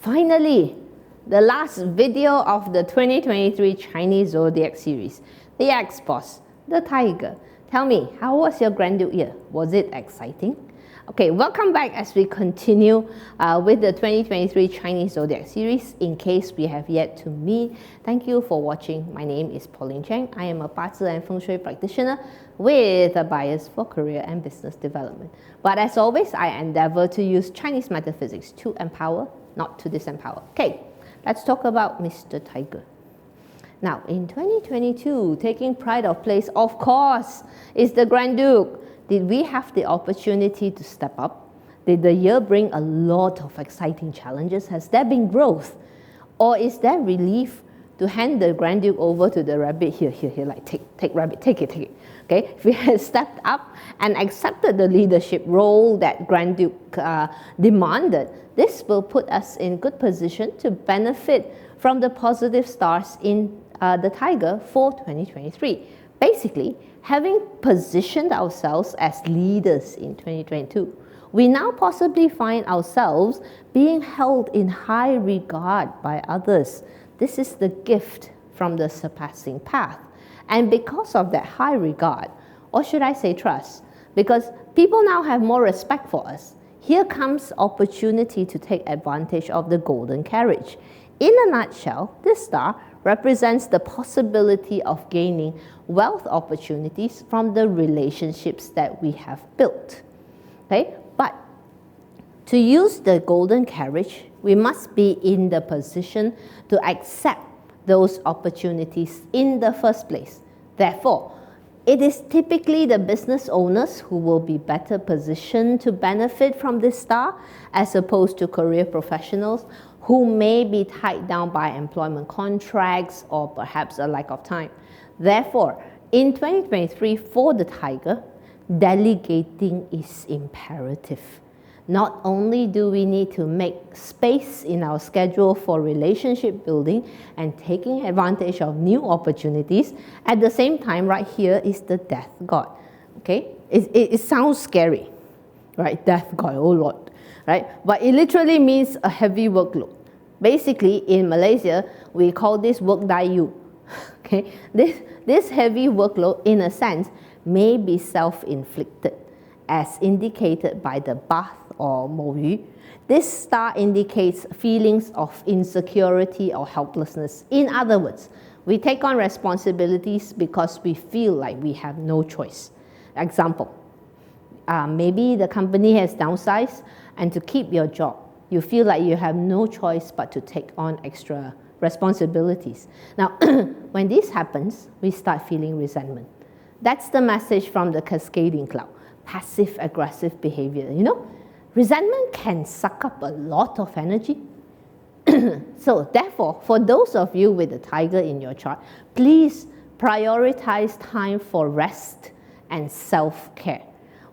Finally, the last video of the 2023 Chinese Zodiac series, the X-Boss, the Tiger. Tell me, how was your Grand Duke year? Was it exciting? Okay, welcome back as we continue with the 2023 Chinese Zodiac series. In case we have yet to meet, thank you for watching. My name is Pauline Cheng. I am a Bazi and Feng Shui practitioner with a bias for career and business development. But as always, I endeavor to use Chinese metaphysics to empower, not to disempower. Okay, let's talk about Mr. Tiger. Now, in 2022, taking pride of place, of course, is the Grand Duke. Did we have the opportunity to step up? Did the year bring a lot of exciting challenges? Has there been growth? Or is there relief to hand the Grand Duke over to the rabbit? Here, like take rabbit, take it. Okay, if we had stepped up and accepted the leadership role that Grand Duke demanded, this will put us in good position to benefit from the positive stars in the Tiger for 2023. Basically, having positioned ourselves as leaders in 2022, we now possibly find ourselves being held in high regard by others. This is the gift from the surpassing path. And because of that high regard, or should I say trust, because people now have more respect for us, here comes opportunity to take advantage of the golden carriage. In a nutshell, this star represents the possibility of gaining wealth opportunities from the relationships that we have built. Okay? But to use the golden carriage, we must be in the position to accept those opportunities in the first place. Therefore, it is typically the business owners who will be better positioned to benefit from this star as opposed to career professionals who may be tied down by employment contracts or perhaps a lack of time. Therefore, in 2023 for the Tiger, delegating is imperative. Not only do we need to make space in our schedule for relationship building and taking advantage of new opportunities, at the same time, right here is the death god. Okay, it sounds scary, right? Death god, oh Lord, right? But it literally means a heavy workload. Basically, in Malaysia, we call this work dayu. Okay, this heavy workload, in a sense, may be self-inflicted, as indicated by the bath or moyu. This star indicates feelings of insecurity or helplessness. In other words, we take on responsibilities because we feel like we have no choice. Example, maybe the company has downsized, and to keep your job, you feel like you have no choice but to take on extra responsibilities. Now, when this happens, we start feeling resentment. That's the message from the cascading cloud. Passive-aggressive behavior, you know? Resentment can suck up a lot of energy. So therefore, for those of you with the Tiger in your chart, please prioritize time for rest and self-care.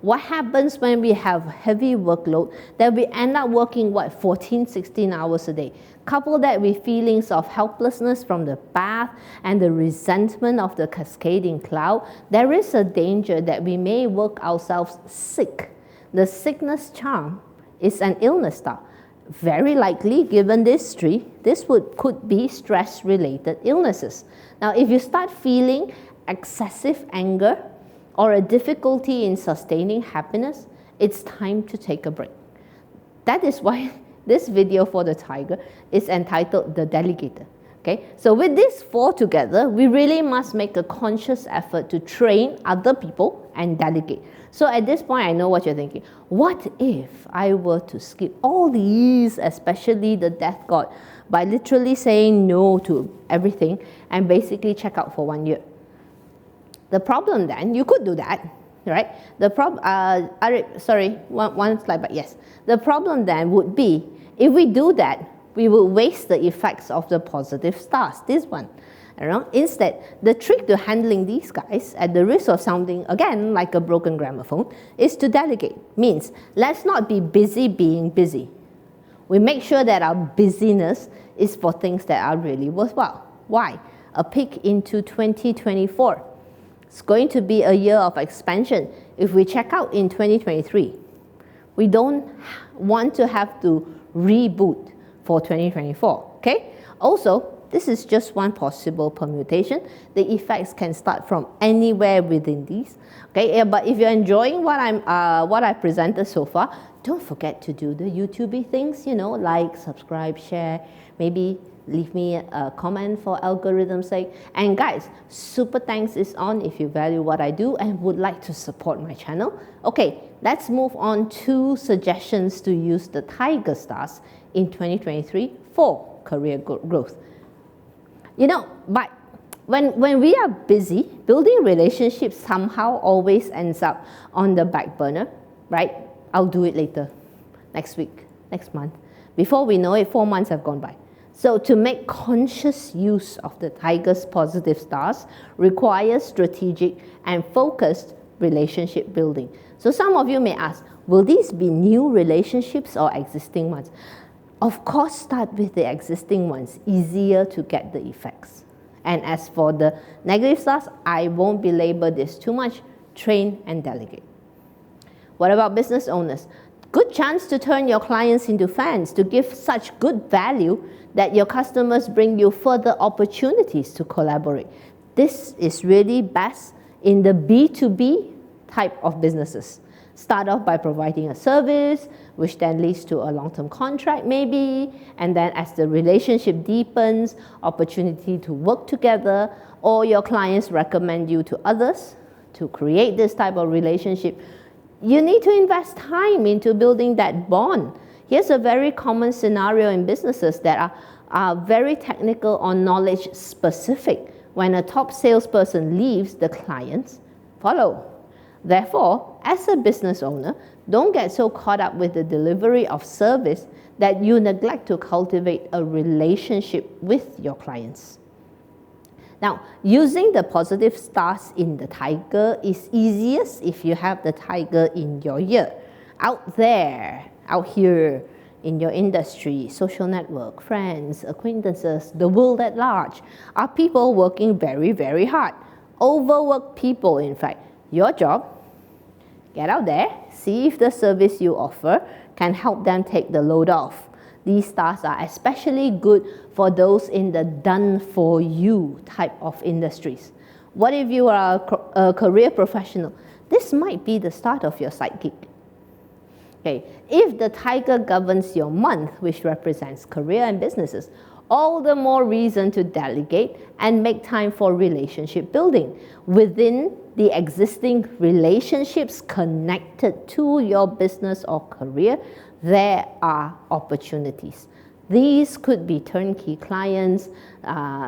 What happens when we have heavy workload that we end up working, 14, 16 hours a day? Couple that with feelings of helplessness from the bath and the resentment of the cascading cloud, there is a danger that we may work ourselves sick. The sickness charm is an illness star. Very likely, given this tree, this could be stress-related illnesses. Now, if you start feeling excessive anger, or a difficulty in sustaining happiness, it's time to take a break. That is why this video for the Tiger is entitled The Delegator. Okay? So with these four together, we really must make a conscious effort to train other people and delegate. So at this point, I know what you're thinking. What if I were to skip all these, especially the death god, by literally saying no to everything and basically check out for 1 year? The problem then, you could do that, right? The one slide back, yes. The problem then would be, if we do that, we will waste the effects of the positive stars, this one. Instead, the trick to handling these guys, at the risk of sounding, again, like a broken gramophone, is to delegate. Means, let's not be busy being busy. We make sure that our busyness is for things that are really worthwhile. Why? A peek into 2024. It's going to be a year of expansion. If we check out in 2023, we don't want to have to reboot for 2024, okay? Also, this is just one possible permutation. The effects can start from anywhere within these, okay? But if you're enjoying what I've presented so far, don't forget to do the YouTube things, you know, like, subscribe, share, maybe leave me a comment for algorithm's sake. And guys, super thanks is on if you value what I do and would like to support my channel. Okay, let's move on to suggestions to use the Tiger stars in 2023 for career growth. You know, but when we are busy, building relationships somehow always ends up on the back burner, right? I'll do it later, next week, next month. Before we know it, 4 months have gone by. So to make conscious use of the Tiger's positive stars requires strategic and focused relationship building. So some of you may ask, will these be new relationships or existing ones? Of course, start with the existing ones, easier to get the effects. And as for the negative stars, I won't belabor this too much. Train and delegate. What about business owners? Good chance to turn your clients into fans, to give such good value that your customers bring you further opportunities to collaborate. This is really best in the B2B type of businesses. Start off by providing a service, which then leads to a long-term contract maybe, and then as the relationship deepens, opportunity to work together, or your clients recommend you to others to create this type of relationship. You need to invest time into building that bond. Here's a very common scenario in businesses that are very technical or knowledge specific. When a top salesperson leaves, the clients follow. Therefore, as a business owner, don't get so caught up with the delivery of service that you neglect to cultivate a relationship with your clients. Now, using the positive stars in the Tiger is easiest if you have the Tiger in your year. Out there, out here, in your industry, social network, friends, acquaintances, the world at large, are people working very, very hard. Overworked people, in fact. Your job, get out there, see if the service you offer can help them take the load off. These stars are especially good for those in the done-for-you type of industries. What if you are a career professional? This might be the start of your side gig. Okay. If the Tiger governs your month, which represents career and businesses, all the more reason to delegate and make time for relationship building. Within the existing relationships connected to your business or career, there are opportunities. These could be turnkey clients,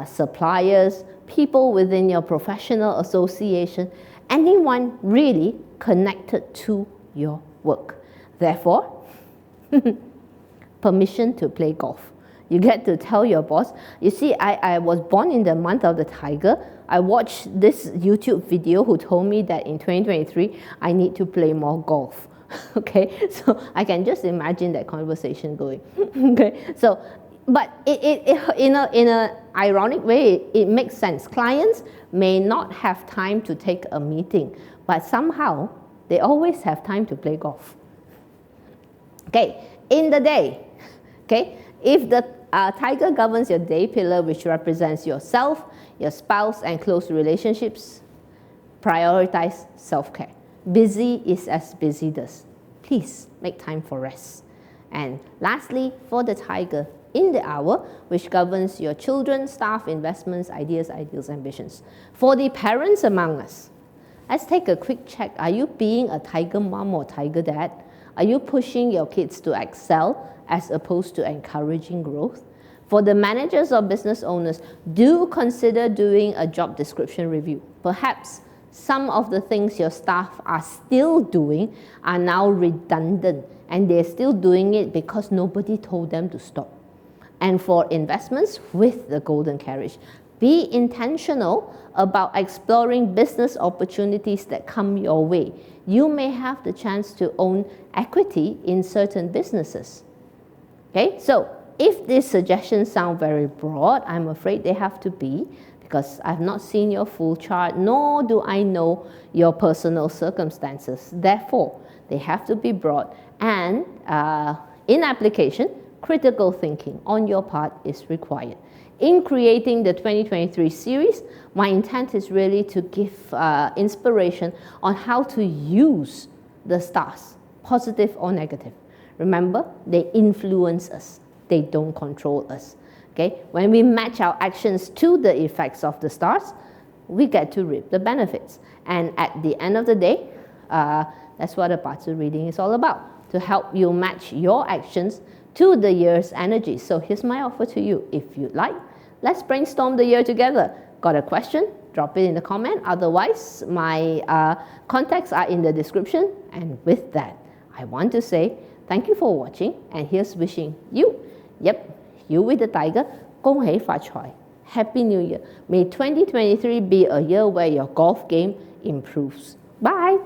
suppliers, people within your professional association, anyone really connected to your work. Therefore, permission to play golf. You get to tell your boss, you see, I was born in the month of the Tiger. I watched this YouTube video who told me that in 2023, I need to play more golf. Okay, so I can just imagine that conversation going. Okay, so, but in an ironic way, it makes sense. Clients may not have time to take a meeting, but somehow they always have time to play golf. Okay, in the day, okay, if the Tiger governs your day pillar, which represents yourself, your spouse, and close relationships, prioritize self-care. Busy is as busy does. Please make time for rest. And lastly, for the Tiger in the hour, which governs your children, staff, investments, ideas, ambitions. For the parents among us, let's take a quick check. Are you being a Tiger mom or Tiger dad? Are you pushing your kids to excel as opposed to encouraging growth? For the managers or business owners, do consider doing a job description review. Perhaps some of the things your staff are still doing are now redundant, and they're still doing it because nobody told them to stop. And for investments with the golden carriage, be intentional about exploring business opportunities that come your way. You may have the chance to own equity in certain businesses. Okay, so if these suggestions sound very broad, I'm afraid they have to be, because I've not seen your full chart, nor do I know your personal circumstances. Therefore, they have to be broad and in application, critical thinking on your part is required. In creating the 2023 series, my intent is really to give inspiration on how to use the stars, positive or negative. Remember, they influence us. They don't control us. Okay? When we match our actions to the effects of the stars, we get to reap the benefits. And at the end of the day, that's what a Bazi reading is all about, to help you match your actions to the year's energy. So here's my offer to you. If you'd like, let's brainstorm the year together. Got a question? Drop it in the comment. Otherwise, my contacts are in the description. And with that, I want to say thank you for watching. And here's wishing you, you with the tiger, 恭喜發財. Happy New Year. May 2023 be a year where your golf game improves. Bye.